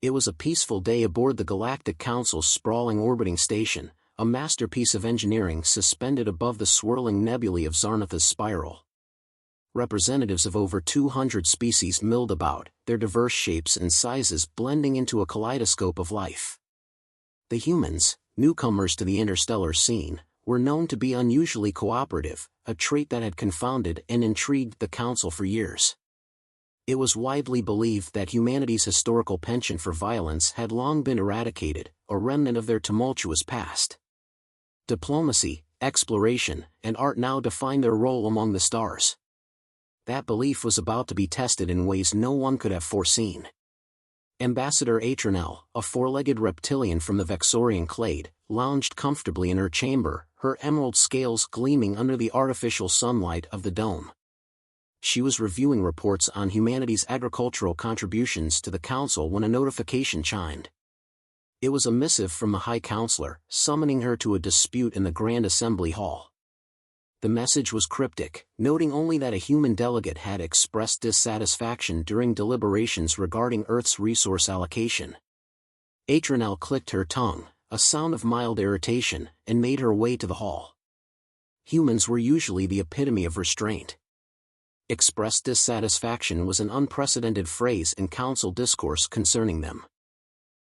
It was a peaceful day aboard the Galactic Council's sprawling orbiting station, a masterpiece of engineering suspended above the swirling nebulae of Zarnatha's spiral. Representatives of over 200 species milled about, their diverse shapes and sizes blending into a kaleidoscope of life. The humans, newcomers to the interstellar scene, were known to be unusually cooperative, a trait that had confounded and intrigued the Council for years. It was widely believed that humanity's historical penchant for violence had long been eradicated, a remnant of their tumultuous past. Diplomacy, exploration, and art now defined their role among the stars. That belief was about to be tested in ways no one could have foreseen. Ambassador Atronel, a four-legged reptilian from the Vexorian clade, lounged comfortably in her chamber, her emerald scales gleaming under the artificial sunlight of the dome. She was reviewing reports on humanity's agricultural contributions to the Council when a notification chimed. It was a missive from the High Counselor, summoning her to a dispute in the Grand Assembly Hall. The message was cryptic, noting only that a human delegate had expressed dissatisfaction during deliberations regarding Earth's resource allocation. Atronel clicked her tongue, a sound of mild irritation, and made her way to the hall. Humans were usually the epitome of restraint. Expressed dissatisfaction was an unprecedented phrase in council discourse concerning them.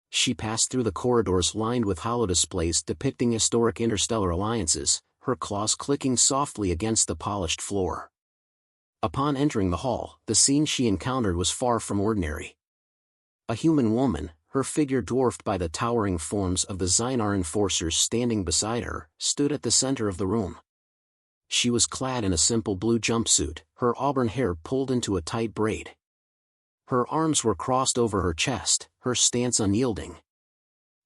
She passed through the corridors lined with holodisplays depicting historic interstellar alliances, her claws clicking softly against the polished floor. Upon entering the hall, the scene she encountered was far from ordinary. A human woman, her figure dwarfed by the towering forms of the Zynar enforcers standing beside her, stood at the center of the room. She was clad in a simple blue jumpsuit, her auburn hair pulled into a tight braid. Her arms were crossed over her chest, her stance unyielding.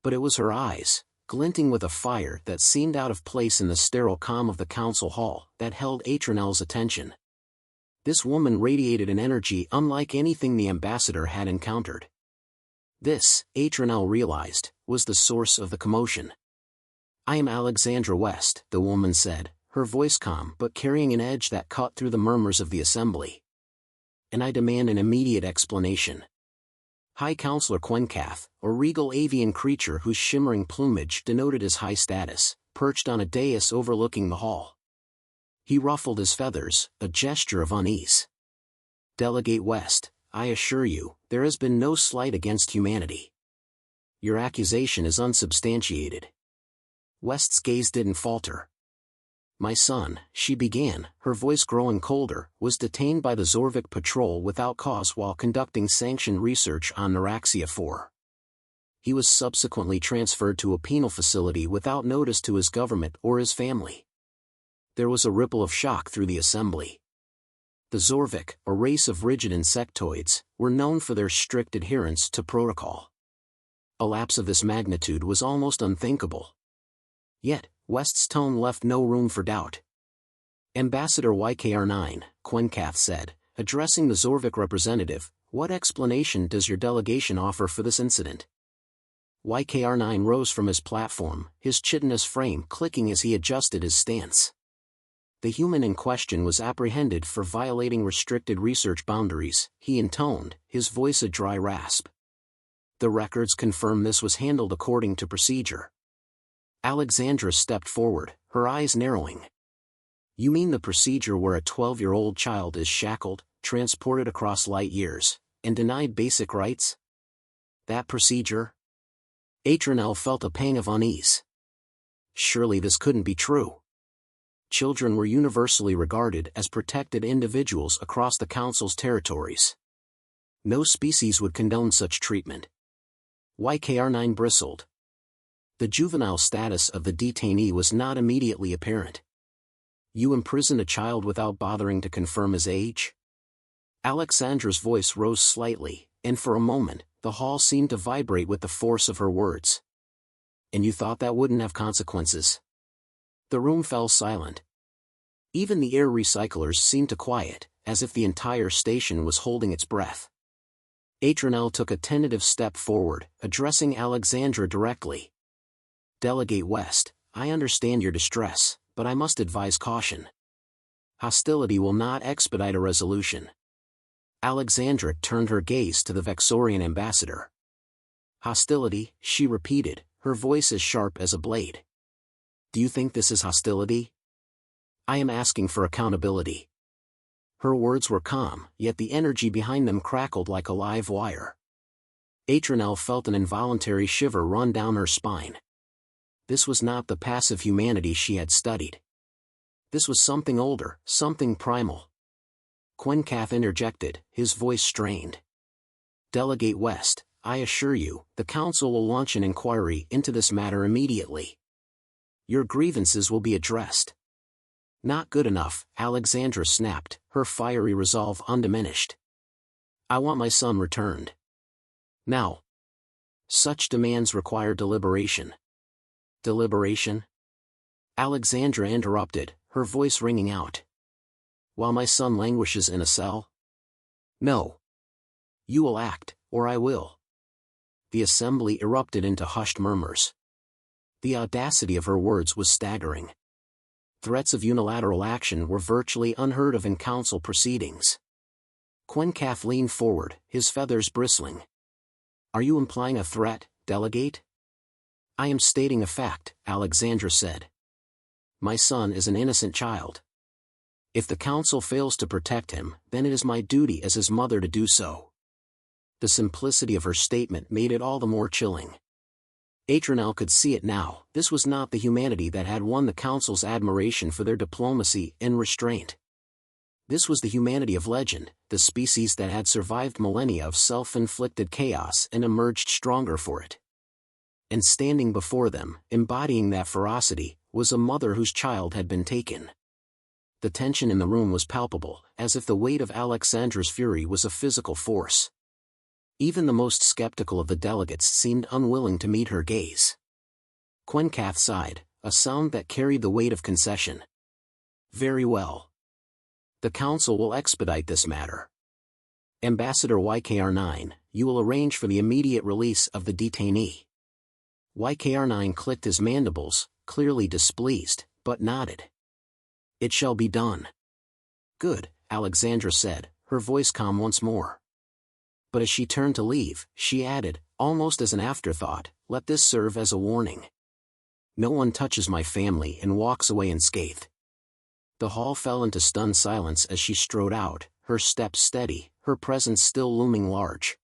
But it was her eyes, glinting with a fire that seemed out of place in the sterile calm of the council hall, that held Atronel's attention. This woman radiated an energy unlike anything the ambassador had encountered. This, Atronel realized, was the source of the commotion. "I am Alexandra West," the woman said, her voice calm but carrying an edge that cut through the murmurs of the assembly. "And I demand an immediate explanation." High Counselor Quencath, a regal avian creature whose shimmering plumage denoted his high status, perched on a dais overlooking the hall. He ruffled his feathers, a gesture of unease. "Delegate West, I assure you, there has been no slight against humanity. Your accusation is unsubstantiated." West's gaze didn't falter. "My son," she began, her voice growing colder, "was detained by the Zorvik patrol without cause while conducting sanctioned research on Neuraxia 4. He was subsequently transferred to a penal facility without notice to his government or his family." There was a ripple of shock through the assembly. The Zorvik, a race of rigid insectoids, were known for their strict adherence to protocol. A lapse of this magnitude was almost unthinkable. Yet, West's tone left no room for doubt. "Ambassador YKR9, Quencath said, addressing the Zorvik representative, what explanation does your delegation offer for this incident?" YKR9 rose from his platform, his chitinous frame clicking as he adjusted his stance. The human in question was apprehended for violating restricted research boundaries, he intoned, his voice a dry rasp. "The records confirm this was handled according to procedure." Alexandra stepped forward, her eyes narrowing. "You mean the procedure where a 12-year-old child is shackled, transported across light years, and denied basic rights? That procedure?" Atronel felt a pang of unease. Surely this couldn't be true. Children were universally regarded as protected individuals across the Council's territories. No species would condone such treatment. YKR9 bristled. The juvenile status of the detainee was not immediately apparent. "You imprisoned a child without bothering to confirm his age?" Alexandra's voice rose slightly, and for a moment, the hall seemed to vibrate with the force of her words. "And you thought that wouldn't have consequences?" The room fell silent. Even the air recyclers seemed to quiet, as if the entire station was holding its breath. Atronel took a tentative step forward, addressing Alexandra directly. "Delegate West, I understand your distress, but I must advise caution. Hostility will not expedite a resolution." Alexandra turned her gaze to the Vexorian ambassador. Hostility, she repeated, her voice as sharp as a blade. Do you think this is hostility? I am asking for accountability. Her words were calm, yet the energy behind them crackled like a live wire. Atronel felt an involuntary shiver run down her spine. This was not the passive humanity she had studied. This was something older, something primal. Quencath interjected, his voice strained. Delegate West, I assure you, the Council will launch an inquiry into this matter immediately. Your grievances will be addressed. Not good enough, Alexandra snapped, her fiery resolve undiminished. I want my son returned. Now. Such demands require deliberation. Deliberation? Alexandra interrupted, her voice ringing out. While my son languishes in a cell? No. You will act, or I will. The assembly erupted into hushed murmurs. The audacity of her words was staggering. Threats of unilateral action were virtually unheard of in council proceedings. Quencath leaned forward, his feathers bristling. Are you implying a threat, delegate? I am stating a fact, Alexandra said. My son is an innocent child. If the council fails to protect him, then it is my duty as his mother to do so. The simplicity of her statement made it all the more chilling. Atronel could see it now, this was not the humanity that had won the Council's admiration for their diplomacy and restraint. This was the humanity of legend, the species that had survived millennia of self-inflicted chaos and emerged stronger for it. And standing before them, embodying that ferocity, was a mother whose child had been taken. The tension in the room was palpable, as if the weight of Alexandra's fury was a physical force. Even the most skeptical of the delegates seemed unwilling to meet her gaze. Quencath sighed, a sound that carried the weight of concession. Very well. The Council will expedite this matter. Ambassador YKR-9, you will arrange for the immediate release of the detainee. YKR-9 clicked his mandibles, clearly displeased, but nodded. It shall be done. Good, Alexandra said, her voice calm once more. But as she turned to leave, she added, almost as an afterthought, let this serve as a warning. No one touches my family and walks away unscathed. The hall fell into stunned silence as she strode out, her steps steady, her presence still looming large.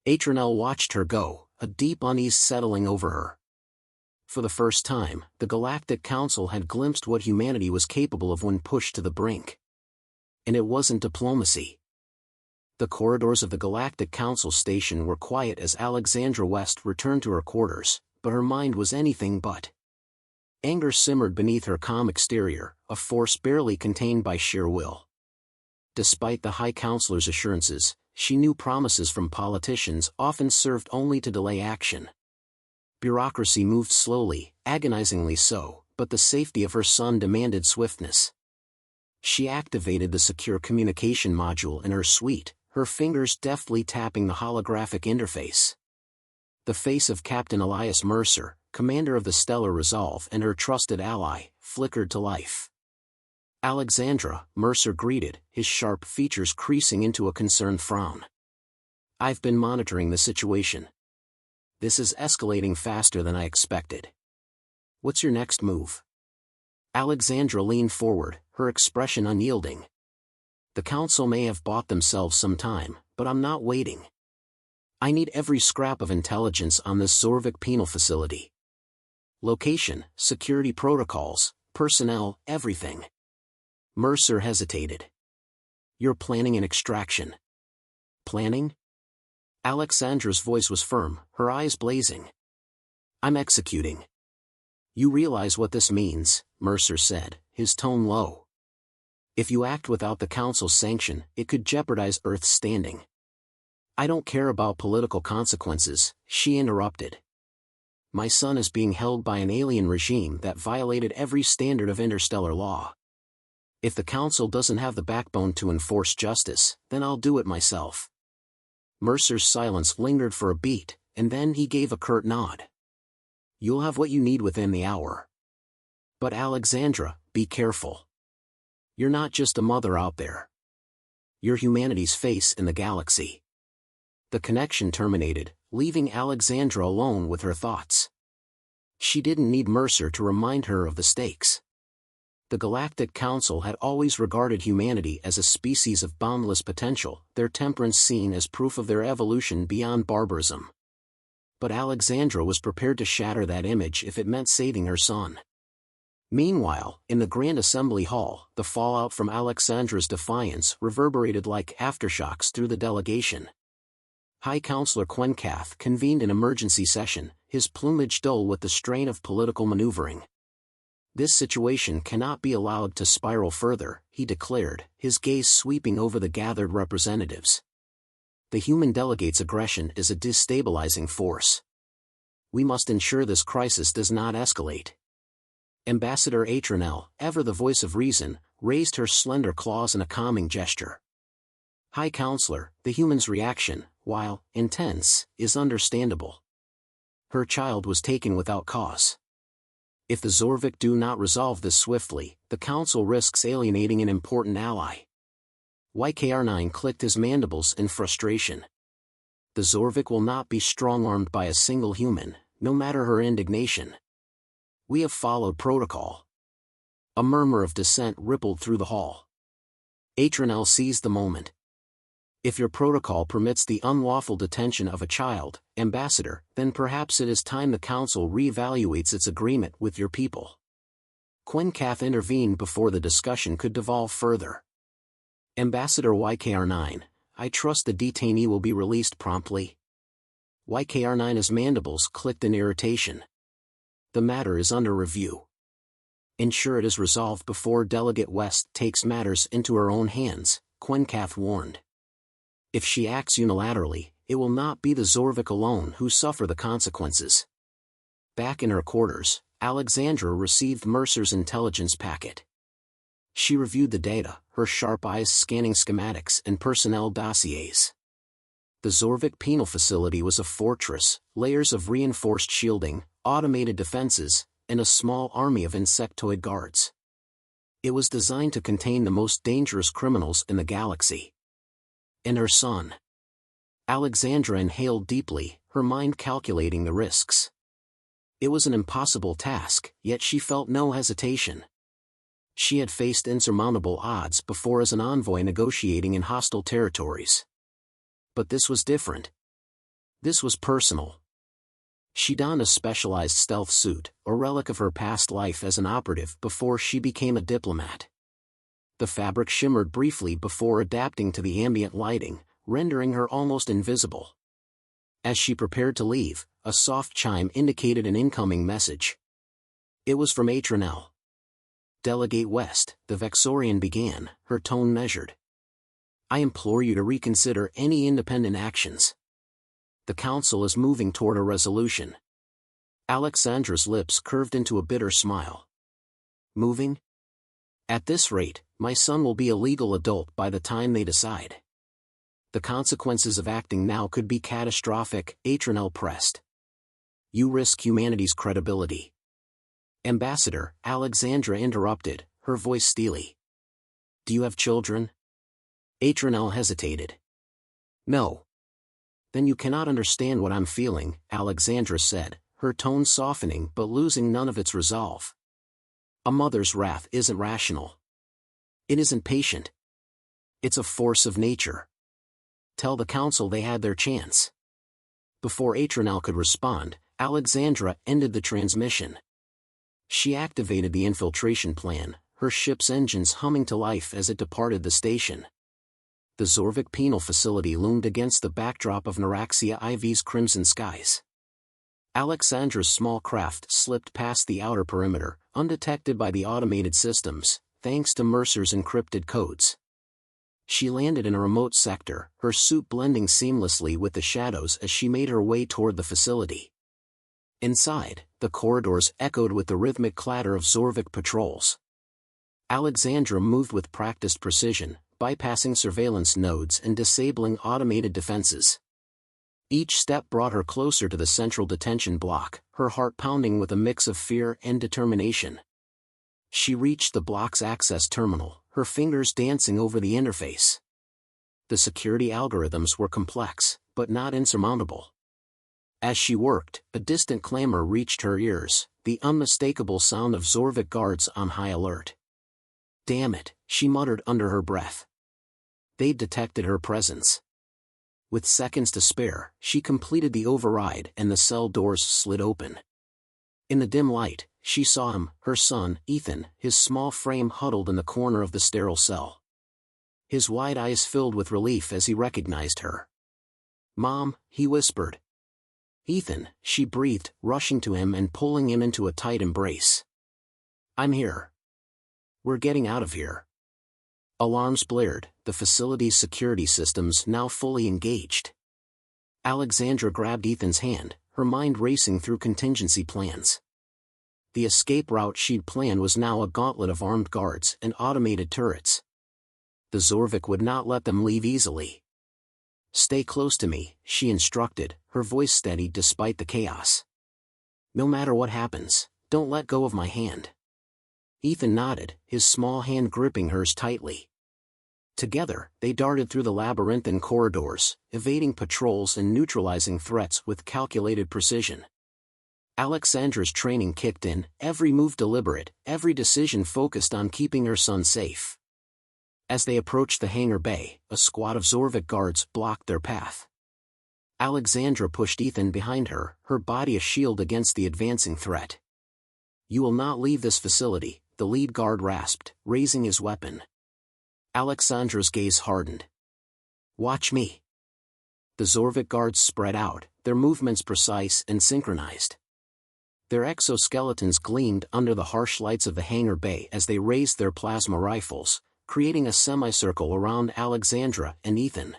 Atronel watched her go, a deep unease settling over her. For the first time, the Galactic Council had glimpsed what humanity was capable of when pushed to the brink. And it wasn't diplomacy. The corridors of the Galactic Council station were quiet as Alexandra West returned to her quarters, but her mind was anything but. Anger simmered beneath her calm exterior, a force barely contained by sheer will. Despite the High Counselor's assurances, she knew promises from politicians often served only to delay action. Bureaucracy moved slowly, agonizingly so, but the safety of her son demanded swiftness. She activated the secure communication module in her suite, her fingers deftly tapping the holographic interface. The face of Captain Elias Mercer, commander of the Stellar Resolve and her trusted ally, flickered to life. Alexandra, Mercer greeted, his sharp features creasing into a concerned frown. I've been monitoring the situation. This is escalating faster than I expected. What's your next move? Alexandra leaned forward, her expression unyielding. The Council may have bought themselves some time, but I'm not waiting. I need every scrap of intelligence on this Zorvik penal facility. Location, security protocols, personnel, everything. Mercer hesitated. You're planning an extraction. Planning? Alexandra's voice was firm, her eyes blazing. I'm executing. You realize what this means, Mercer said, his tone low. If you act without the Council's sanction, it could jeopardize Earth's standing. I don't care about political consequences, she interrupted. My son is being held by an alien regime that violated every standard of interstellar law. If the Council doesn't have the backbone to enforce justice, then I'll do it myself. Mercer's silence lingered for a beat, and then he gave a curt nod. You'll have what you need within the hour. But Alexandra, be careful. You're not just a mother out there. You're humanity's face in the galaxy. The connection terminated, leaving Alexandra alone with her thoughts. She didn't need Mercer to remind her of the stakes. The Galactic Council had always regarded humanity as a species of boundless potential, their temperance seen as proof of their evolution beyond barbarism. But Alexandra was prepared to shatter that image if it meant saving her son. Meanwhile, in the Grand Assembly Hall, the fallout from Alexandra's defiance reverberated like aftershocks through the delegation. High Counselor Quencath convened an emergency session, his plumage dull with the strain of political maneuvering. This situation cannot be allowed to spiral further, he declared, his gaze sweeping over the gathered representatives. The human delegate's aggression is a destabilizing force. We must ensure this crisis does not escalate. Ambassador Atronel, ever the voice of reason, raised her slender claws in a calming gesture. High Counselor, the human's reaction, while intense, is understandable. Her child was taken without cause. If the Zorvik do not resolve this swiftly, the Council risks alienating an important ally. YKR-9 clicked his mandibles in frustration. The Zorvik will not be strong-armed by a single human, no matter her indignation. We have followed protocol. A murmur of dissent rippled through the hall. Atronel seized the moment. If your protocol permits the unlawful detention of a child, Ambassador, then perhaps it is time the Council reevaluates its agreement with your people. Quencath intervened before the discussion could devolve further. Ambassador YKR-9, I trust the detainee will be released promptly. YKR-9's mandibles clicked in irritation. The matter is under review. Ensure it is resolved before Delegate West takes matters into her own hands, Quencath warned. If she acts unilaterally, it will not be the Zorvik alone who suffer the consequences. Back in her quarters, Alexandra received Mercer's intelligence packet. She reviewed the data, her sharp eyes scanning schematics and personnel dossiers. The Zorvik penal facility was a fortress, layers of reinforced shielding, automated defenses, and a small army of insectoid guards. It was designed to contain the most dangerous criminals in the galaxy. And her son. Alexandra inhaled deeply, her mind calculating the risks. It was an impossible task, yet she felt no hesitation. She had faced insurmountable odds before as an envoy negotiating in hostile territories. But this was different. This was personal. She donned a specialized stealth suit, a relic of her past life as an operative before she became a diplomat. The fabric shimmered briefly before adapting to the ambient lighting, rendering her almost invisible. As she prepared to leave, a soft chime indicated an incoming message. It was from Atronel. Delegate West, the Vexorian began, her tone measured. I implore you to reconsider any independent actions. The Council is moving toward a resolution. Alexandra's lips curved into a bitter smile. Moving? At this rate, my son will be a legal adult by the time they decide. The consequences of acting now could be catastrophic, Atronel pressed. You risk humanity's credibility. Ambassador, Alexandra interrupted, her voice steely. Do you have children? Atronel hesitated. No. Then you cannot understand what I'm feeling, Alexandra said, her tone softening but losing none of its resolve. A mother's wrath isn't rational. It isn't patient. It's a force of nature. Tell the Council they had their chance. Before Atronel could respond, Alexandra ended the transmission. She activated the infiltration plan, her ship's engines humming to life as it departed the station. The Zorvik penal facility loomed against the backdrop of Neuraxia IV's crimson skies. Alexandra's small craft slipped past the outer perimeter, undetected by the automated systems, thanks to Mercer's encrypted codes. She landed in a remote sector, her suit blending seamlessly with the shadows as she made her way toward the facility. Inside, the corridors echoed with the rhythmic clatter of Zorvik patrols. Alexandra moved with practiced precision, bypassing surveillance nodes and disabling automated defenses. Each step brought her closer to the central detention block, her heart pounding with a mix of fear and determination. She reached the block's access terminal, her fingers dancing over the interface. The security algorithms were complex, but not insurmountable. As she worked, a distant clamor reached her ears, the unmistakable sound of Zorvik guards on high alert. "Damn it," she muttered under her breath. They'd detected her presence. With seconds to spare, she completed the override and the cell doors slid open. In the dim light, she saw him, her son, Ethan, his small frame huddled in the corner of the sterile cell. His wide eyes filled with relief as he recognized her. "Mom," he whispered. "Ethan," she breathed, rushing to him and pulling him into a tight embrace. "I'm here. We're getting out of here." Alarms blared, the facility's security systems now fully engaged. Alexandra grabbed Ethan's hand, her mind racing through contingency plans. The escape route she'd planned was now a gauntlet of armed guards and automated turrets. The Zorvik would not let them leave easily. "Stay close to me," she instructed, her voice steady despite the chaos. "No matter what happens, don't let go of my hand." Ethan nodded, his small hand gripping hers tightly. Together, they darted through the labyrinthine corridors, evading patrols and neutralizing threats with calculated precision. Alexandra's training kicked in, every move deliberate, every decision focused on keeping her son safe. As they approached the hangar bay, a squad of Zorvik guards blocked their path. Alexandra pushed Ethan behind her, her body a shield against the advancing threat. "You will not leave this facility," the lead guard rasped, raising his weapon. Alexandra's gaze hardened. "Watch me." The Zorvik guards spread out, their movements precise and synchronized. Their exoskeletons gleamed under the harsh lights of the hangar bay as they raised their plasma rifles, creating a semicircle around Alexandra and Ethan.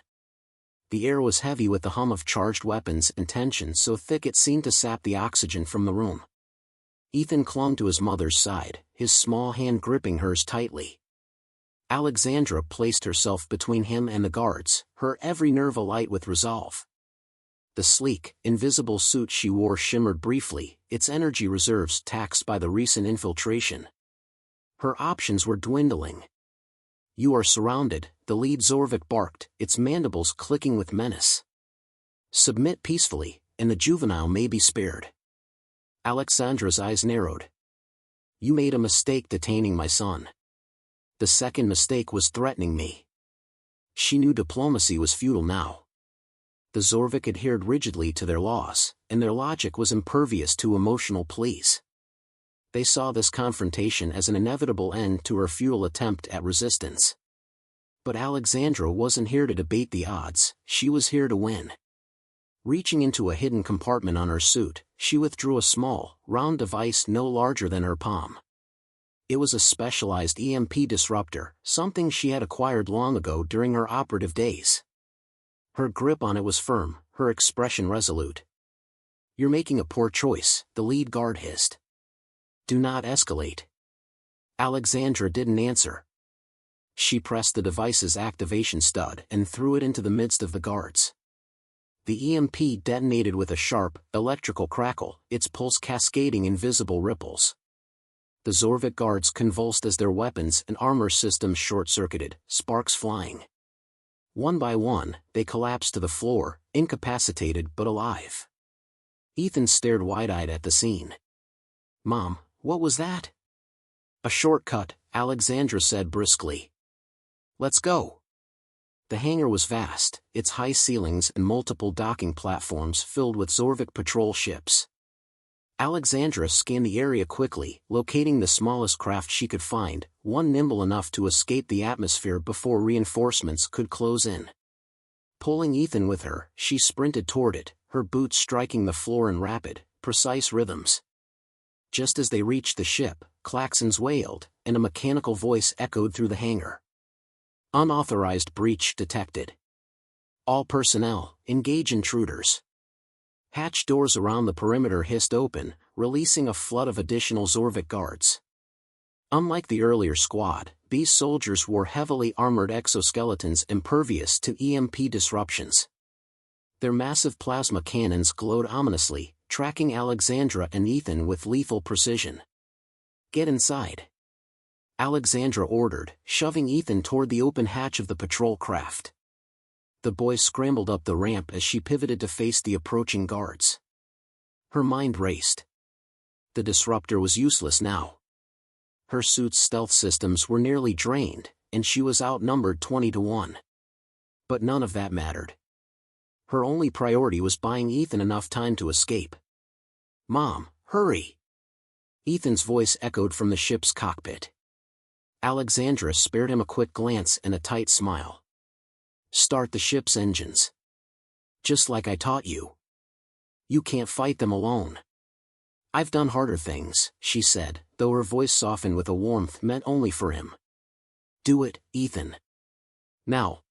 The air was heavy with the hum of charged weapons and tension so thick it seemed to sap the oxygen from the room. Ethan clung to his mother's side, his small hand gripping hers tightly. Alexandra placed herself between him and the guards, her every nerve alight with resolve. The sleek, invisible suit she wore shimmered briefly, its energy reserves taxed by the recent infiltration. Her options were dwindling. "You are surrounded," the lead Zorvik barked, its mandibles clicking with menace. "Submit peacefully, and the juvenile may be spared." Alexandra's eyes narrowed. "You made a mistake detaining my son. The second mistake was threatening me." She knew diplomacy was futile now. The Zorvik adhered rigidly to their laws, and their logic was impervious to emotional pleas. They saw this confrontation as an inevitable end to her futile attempt at resistance. But Alexandra wasn't here to debate the odds, she was here to win. Reaching into a hidden compartment on her suit, she withdrew a small, round device no larger than her palm. It was a specialized EMP disruptor, something she had acquired long ago during her operative days. Her grip on it was firm, her expression resolute. "You're making a poor choice," the lead guard hissed. "Do not escalate." Alexandra didn't answer. She pressed the device's activation stud and threw it into the midst of the guards. The EMP detonated with a sharp, electrical crackle, its pulse cascading invisible ripples. The Zorvik guards convulsed as their weapons and armor systems short-circuited, sparks flying. One by one, they collapsed to the floor, incapacitated but alive. Ethan stared wide-eyed at the scene. "Mom, what was that?" "A shortcut," Alexandra said briskly. "Let's go." The hangar was vast, its high ceilings and multiple docking platforms filled with Zorvik patrol ships. Alexandra scanned the area quickly, locating the smallest craft she could find, one nimble enough to escape the atmosphere before reinforcements could close in. Pulling Ethan with her, she sprinted toward it, her boots striking the floor in rapid, precise rhythms. Just as they reached the ship, klaxons wailed, and a mechanical voice echoed through the hangar. "Unauthorized breach detected. All personnel, engage intruders." Hatch doors around the perimeter hissed open, releasing a flood of additional Zorvik guards. Unlike the earlier squad, these soldiers wore heavily armored exoskeletons impervious to EMP disruptions. Their massive plasma cannons glowed ominously, tracking Alexandra and Ethan with lethal precision. "Get inside," Alexandra ordered, shoving Ethan toward the open hatch of the patrol craft. The boy scrambled up the ramp as she pivoted to face the approaching guards. Her mind raced. The disruptor was useless now. Her suit's stealth systems were nearly drained, and she was outnumbered 20-1. But none of that mattered. Her only priority was buying Ethan enough time to escape. "Mom, hurry!" Ethan's voice echoed from the ship's cockpit. Alexandra spared him a quick glance and a tight smile. "Start the ship's engines. Just like I taught you. You can't fight them alone." "I've done harder things," she said, though her voice softened with a warmth meant only for him. "Do it, Ethan. Now."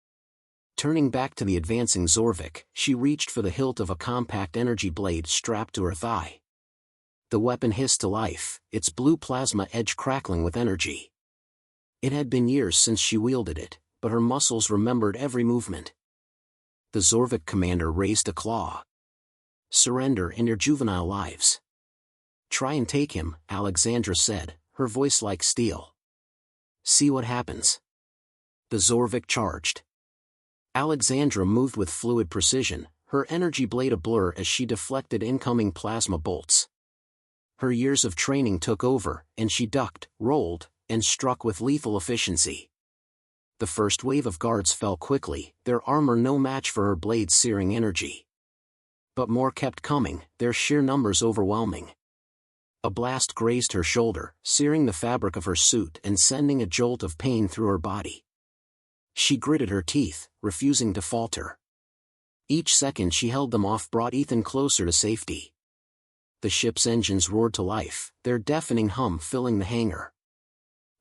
Turning back to the advancing Zorvik, she reached for the hilt of a compact energy blade strapped to her thigh. The weapon hissed to life, its blue plasma edge crackling with energy. It had been years since she wielded it, but her muscles remembered every movement. The Zorvik commander raised a claw. "Surrender in your juvenile lives." "Try and take him," Alexandra said, her voice like steel. "See what happens." The Zorvik charged. Alexandra moved with fluid precision, her energy blade a blur as she deflected incoming plasma bolts. Her years of training took over, and she ducked, rolled, and struck with lethal efficiency. The first wave of guards fell quickly, their armor no match for her blade's searing energy. But more kept coming, their sheer numbers overwhelming. A blast grazed her shoulder, searing the fabric of her suit and sending a jolt of pain through her body. She gritted her teeth, refusing to falter. Each second she held them off brought Ethan closer to safety. The ship's engines roared to life, their deafening hum filling the hangar.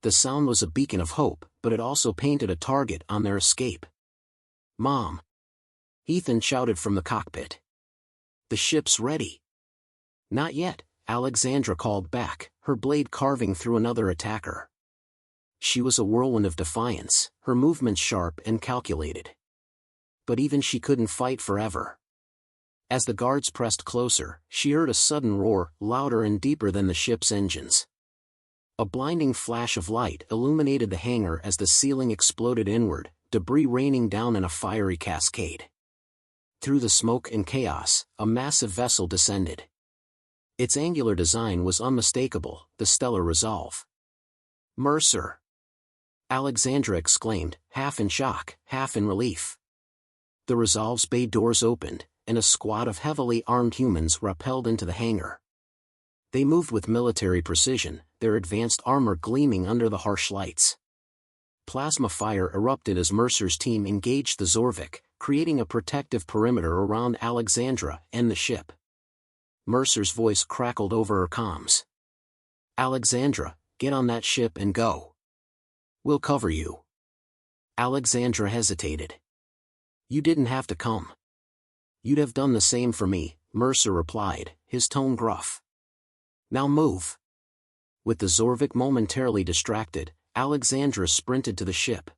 The sound was a beacon of hope, but it also painted a target on their escape. "Mom!" Ethan shouted from the cockpit. "The ship's ready." "Not yet," Alexandra called back, her blade carving through another attacker. She was a whirlwind of defiance, her movements sharp and calculated. But even she couldn't fight forever. As the guards pressed closer, she heard a sudden roar, louder and deeper than the ship's engines. A blinding flash of light illuminated the hangar as the ceiling exploded inward, debris raining down in a fiery cascade. Through the smoke and chaos, a massive vessel descended. Its angular design was unmistakable, the stellar resolve. "Mercer!" Alexandra exclaimed, half in shock, half in relief. The Resolve's bay doors opened, and a squad of heavily armed humans rappelled into the hangar. They moved with military precision, their advanced armor gleaming under the harsh lights. Plasma fire erupted as Mercer's team engaged the Zorvik, creating a protective perimeter around Alexandra and the ship. Mercer's voice crackled over her comms. "Alexandra, get on that ship and go. We'll cover you." Alexandra hesitated. "You didn't have to come. You'd have done the same for me," Mercer replied, his tone gruff. "Now move." With the Zorvik momentarily distracted, Alexandra sprinted to the ship.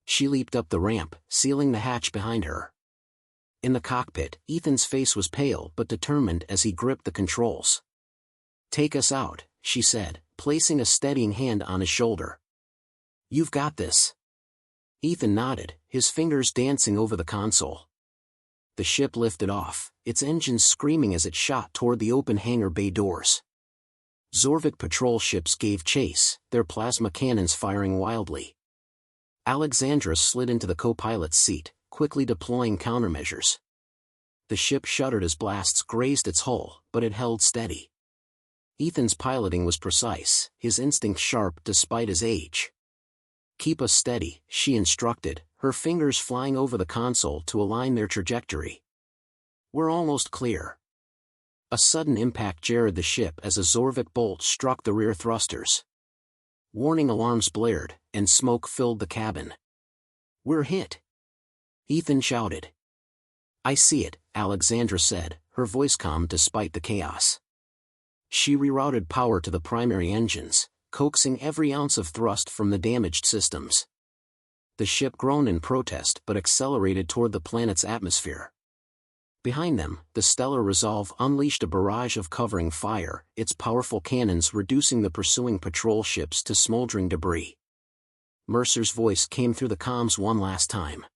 She leaped up the ramp, sealing the hatch behind her. In the cockpit, Ethan's face was pale but determined as he gripped the controls. "Take us out," she said, placing a steadying hand on his shoulder. "You've got this." Ethan nodded, his fingers dancing over the console. The ship lifted off, its engines screaming as it shot toward the open hangar bay doors. Zorvik patrol ships gave chase, their plasma cannons firing wildly. Alexandra slid into the co-pilot's seat, quickly deploying countermeasures. The ship shuddered as blasts grazed its hull, but it held steady. Ethan's piloting was precise, his instincts sharp despite his age. "Keep us steady," she instructed, her fingers flying over the console to align their trajectory. "We're almost clear." A sudden impact jarred the ship as a Zorvik bolt struck the rear thrusters. Warning alarms blared, and smoke filled the cabin. "We're hit!" Ethan shouted. "I see it," Alexandra said, her voice calm despite the chaos. She rerouted power to the primary engines, coaxing every ounce of thrust from the damaged systems. The ship groaned in protest but accelerated toward the planet's atmosphere. Behind them, the stellar Resolve unleashed a barrage of covering fire, its powerful cannons reducing the pursuing patrol ships to smoldering debris. Mercer's voice came through the comms one last time.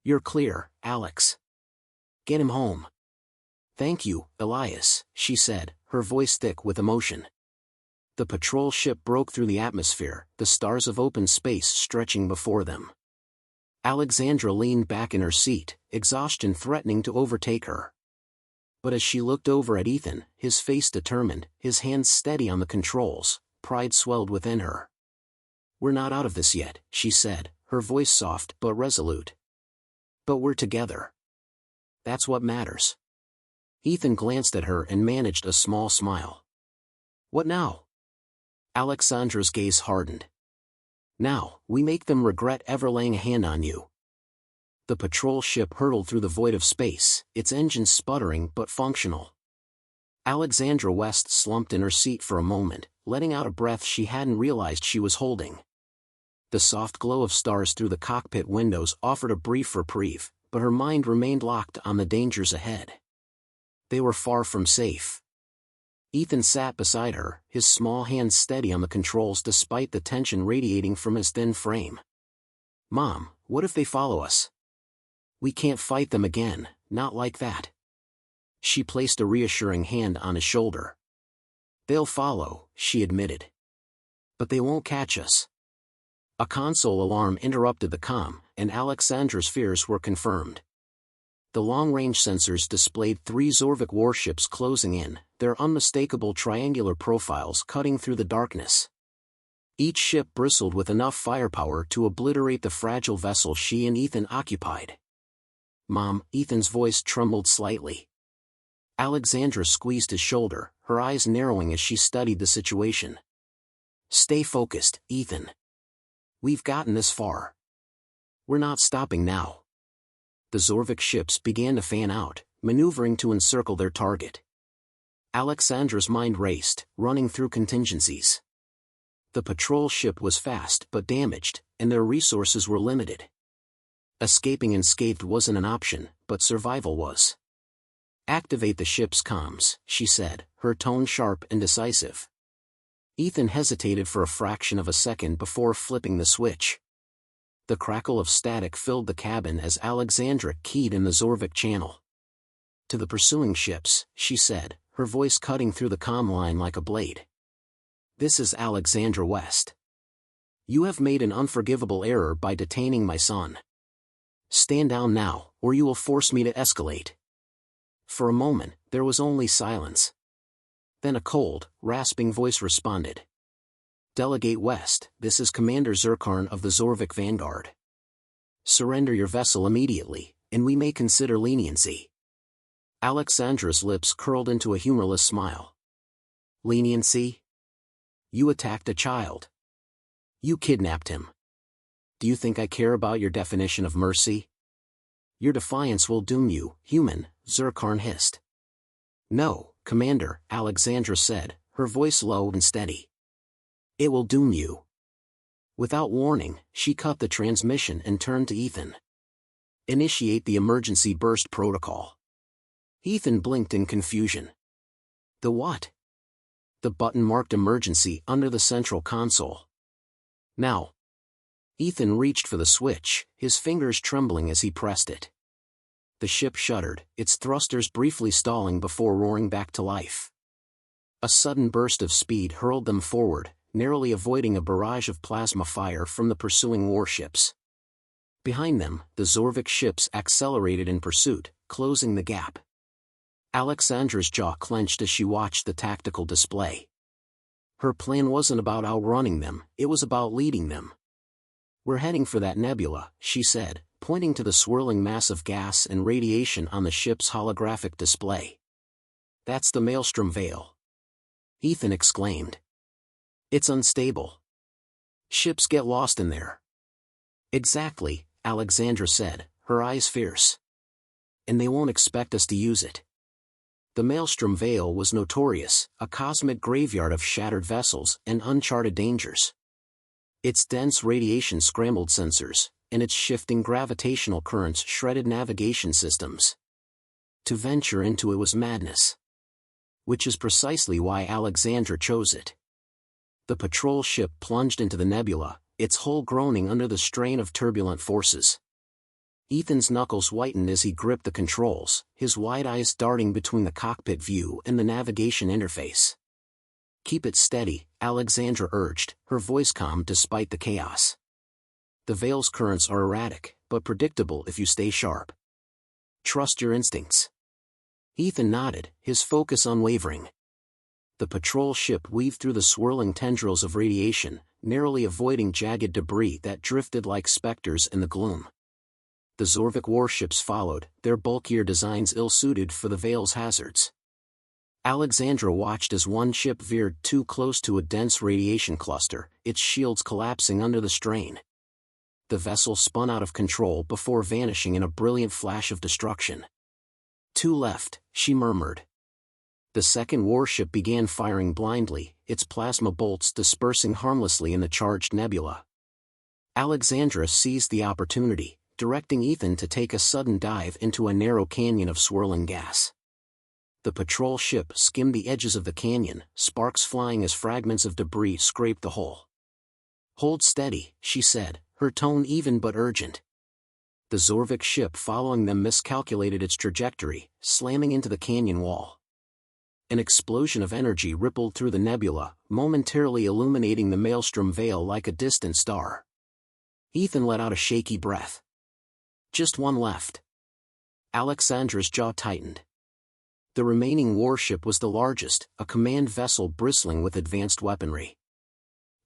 "You're clear, Alex. Get him home." "Thank you, Elias," she said, her voice thick with emotion. The patrol ship broke through the atmosphere, the stars of open space stretching before them. Alexandra leaned back in her seat, exhaustion threatening to overtake her. But as she looked over at Ethan, his face determined, his hands steady on the controls, pride swelled within her. "We're not out of this yet," she said, her voice soft but resolute. "But we're together. That's what matters." Ethan glanced at her and managed a small smile. "What now?" Alexandra's gaze hardened. "Now, we make them regret ever laying a hand on you." The patrol ship hurtled through the void of space, its engines sputtering but functional. Alexandra West slumped in her seat for a moment, letting out a breath she hadn't realized she was holding. The soft glow of stars through the cockpit windows offered a brief reprieve, but her mind remained locked on the dangers ahead. They were far from safe. Ethan sat beside her, his small hands steady on the controls despite the tension radiating from his thin frame. "Mom, what if they follow us? We can't fight them again, not like that." She placed a reassuring hand on his shoulder. "They'll follow," she admitted. "But they won't catch us." A console alarm interrupted the comm, and Alexandra's fears were confirmed. The long-range sensors displayed 3 Zorvik warships closing in, their unmistakable triangular profiles cutting through the darkness. Each ship bristled with enough firepower to obliterate the fragile vessel she and Ethan occupied. "Mom," Ethan's voice trembled slightly. Alexandra squeezed his shoulder, her eyes narrowing as she studied the situation. "Stay focused, Ethan. We've gotten this far. We're not stopping now." The Zorvik ships began to fan out, maneuvering to encircle their target. Alexandra's mind raced, running through contingencies. The patrol ship was fast but damaged, and their resources were limited. Escaping unscathed wasn't an option, but survival was. "Activate the ship's comms," she said, her tone sharp and decisive. Ethan hesitated for a fraction of a second before flipping the switch. The crackle of static filled the cabin as Alexandra keyed in the Zorvik channel. "To the pursuing ships," she said, her voice cutting through the comm line like a blade. "This is Alexandra West. You have made an unforgivable error by detaining my son. Stand down now, or you will force me to escalate." For a moment, there was only silence. Then a cold, rasping voice responded. "Delegate West, this is Commander Zirkarn of the Zorvik Vanguard. Surrender your vessel immediately, and we may consider leniency." Alexandra's lips curled into a humorless smile. "Leniency? You attacked a child. You kidnapped him. Do you think I care about your definition of mercy? Your defiance will doom you, human," Zirkarn hissed. "No, Commander," Alexandra said, her voice low and steady. "It will doom you." Without warning, she cut the transmission and turned to Ethan. "Initiate the emergency burst protocol." Ethan blinked in confusion. "The what?" The button marked emergency under the central console. "Now." Ethan reached for the switch, his fingers trembling as he pressed it. The ship shuddered, its thrusters briefly stalling before roaring back to life. A sudden burst of speed hurled them forward, narrowly avoiding a barrage of plasma fire from the pursuing warships. Behind them, the Zorvik ships accelerated in pursuit, closing the gap. Alexandra's jaw clenched as she watched the tactical display. Her plan wasn't about outrunning them, it was about leading them. "We're heading for that nebula," she said, pointing to the swirling mass of gas and radiation on the ship's holographic display. "That's the Maelstrom Veil." Ethan exclaimed. "It's unstable. Ships get lost in there." "Exactly," Alexandra said, her eyes fierce. "And they won't expect us to use it." The Maelstrom Veil was notorious, a cosmic graveyard of shattered vessels and uncharted dangers. Its dense radiation scrambled sensors, and its shifting gravitational currents shredded navigation systems. To venture into it was madness. Which is precisely why Alexandra chose it. The patrol ship plunged into the nebula, its hull groaning under the strain of turbulent forces. Ethan's knuckles whitened as he gripped the controls, his wide eyes darting between the cockpit view and the navigation interface. "Keep it steady," Alexandra urged, her voice calm despite the chaos. "The Veil's currents are erratic, but predictable if you stay sharp. Trust your instincts." Ethan nodded, his focus unwavering. The patrol ship weaved through the swirling tendrils of radiation, narrowly avoiding jagged debris that drifted like specters in the gloom. The Zorvik warships followed, their bulkier designs ill-suited for the Veil's hazards. Alexandra watched as one ship veered too close to a dense radiation cluster, its shields collapsing under the strain. The vessel spun out of control before vanishing in a brilliant flash of destruction. "Two left," she murmured. The second warship began firing blindly, its plasma bolts dispersing harmlessly in the charged nebula. Alexandra seized the opportunity, directing Ethan to take a sudden dive into a narrow canyon of swirling gas. The patrol ship skimmed the edges of the canyon, sparks flying as fragments of debris scraped the hull. "Hold steady," she said, her tone even but urgent. The Zorvik ship following them miscalculated its trajectory, slamming into the canyon wall. An explosion of energy rippled through the nebula, momentarily illuminating the maelstrom veil like a distant star. Ethan let out a shaky breath. Just one left. Alexandra's jaw tightened. The remaining warship was the largest, a command vessel bristling with advanced weaponry.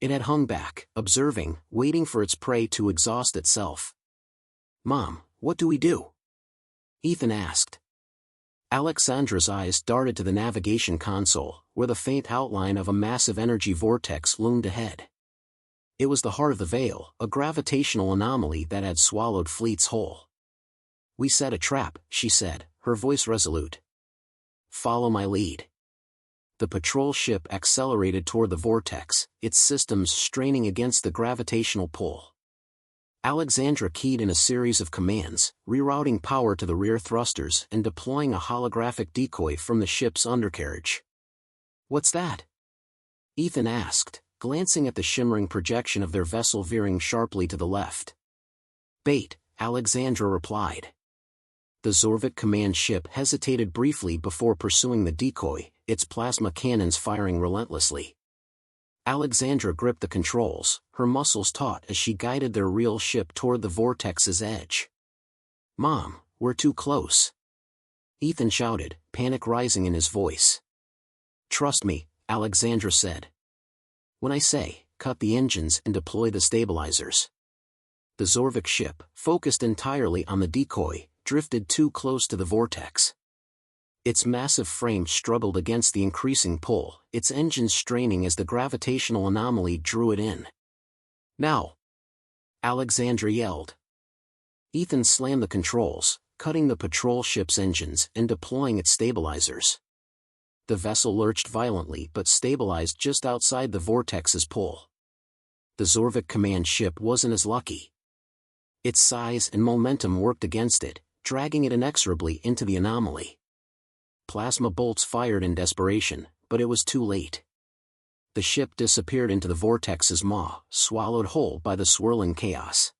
It had hung back, observing, waiting for its prey to exhaust itself. "Mom, what do we do?" Ethan asked. Alexandra's eyes darted to the navigation console, where the faint outline of a massive energy vortex loomed ahead. It was the heart of the Veil, a gravitational anomaly that had swallowed fleets whole. "We set a trap," she said, her voice resolute. "Follow my lead." The patrol ship accelerated toward the vortex, its systems straining against the gravitational pull. Alexandra keyed in a series of commands, rerouting power to the rear thrusters and deploying a holographic decoy from the ship's undercarriage. "What's that?" Ethan asked, glancing at the shimmering projection of their vessel veering sharply to the left. "Bait," Alexandra replied. The Zorvik command ship hesitated briefly before pursuing the decoy, its plasma cannons firing relentlessly. Alexandra gripped the controls, her muscles taut as she guided their real ship toward the vortex's edge. "Mom, we're too close," Ethan shouted, panic rising in his voice. "Trust me," Alexandra said. "When I say, cut the engines and deploy the stabilizers." The Zorvik ship, focused entirely on the decoy, drifted too close to the vortex. Its massive frame struggled against the increasing pull, its engines straining as the gravitational anomaly drew it in. "Now!" Alexandra yelled. Ethan slammed the controls, cutting the patrol ship's engines and deploying its stabilizers. The vessel lurched violently but stabilized just outside the vortex's pull. The Zorvik command ship wasn't as lucky. Its size and momentum worked against it, dragging it inexorably into the anomaly. Plasma bolts fired in desperation, but it was too late. The ship disappeared into the vortex's maw, swallowed whole by the swirling chaos.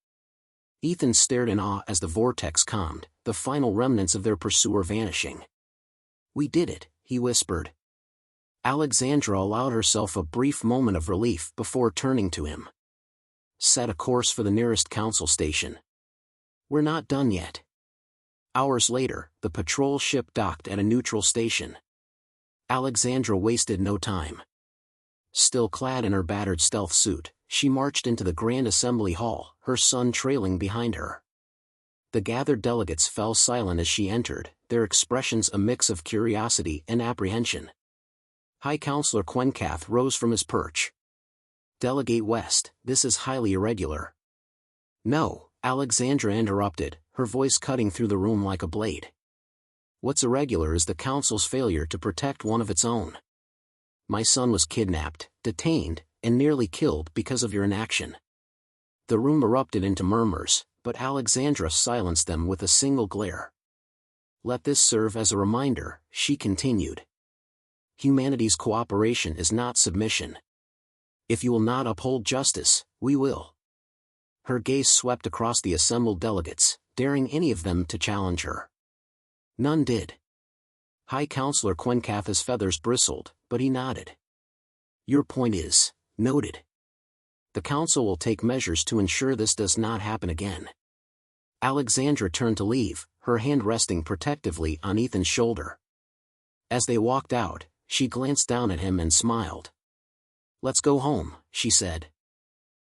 Ethan stared in awe as the vortex calmed, the final remnants of their pursuer vanishing. "We did it," he whispered. Alexandra allowed herself a brief moment of relief before turning to him. "Set a course for the nearest council station. We're not done yet." Hours later, the patrol ship docked at a neutral station. Alexandra wasted no time. Still clad in her battered stealth suit, she marched into the Grand Assembly Hall, her son trailing behind her. The gathered delegates fell silent as she entered, their expressions a mix of curiosity and apprehension. High Counselor Quencath rose from his perch. "Delegate West, this is highly irregular." "No," Alexandra interrupted, her voice cutting through the room like a blade. "What's irregular is the Council's failure to protect one of its own. My son was kidnapped, detained, and nearly killed because of your inaction." The room erupted into murmurs, but Alexandra silenced them with a single glare. "Let this serve as a reminder," she continued. "Humanity's cooperation is not submission. If you will not uphold justice, we will." Her gaze swept across the assembled delegates, daring any of them to challenge her. None did. High Counselor Quencath's feathers bristled, but he nodded. Your point is noted. The Council will take measures to ensure this does not happen again. Alexandra turned to leave, her hand resting protectively on Ethan's shoulder. As they walked out, she glanced down at him and smiled. Let's go home, she said.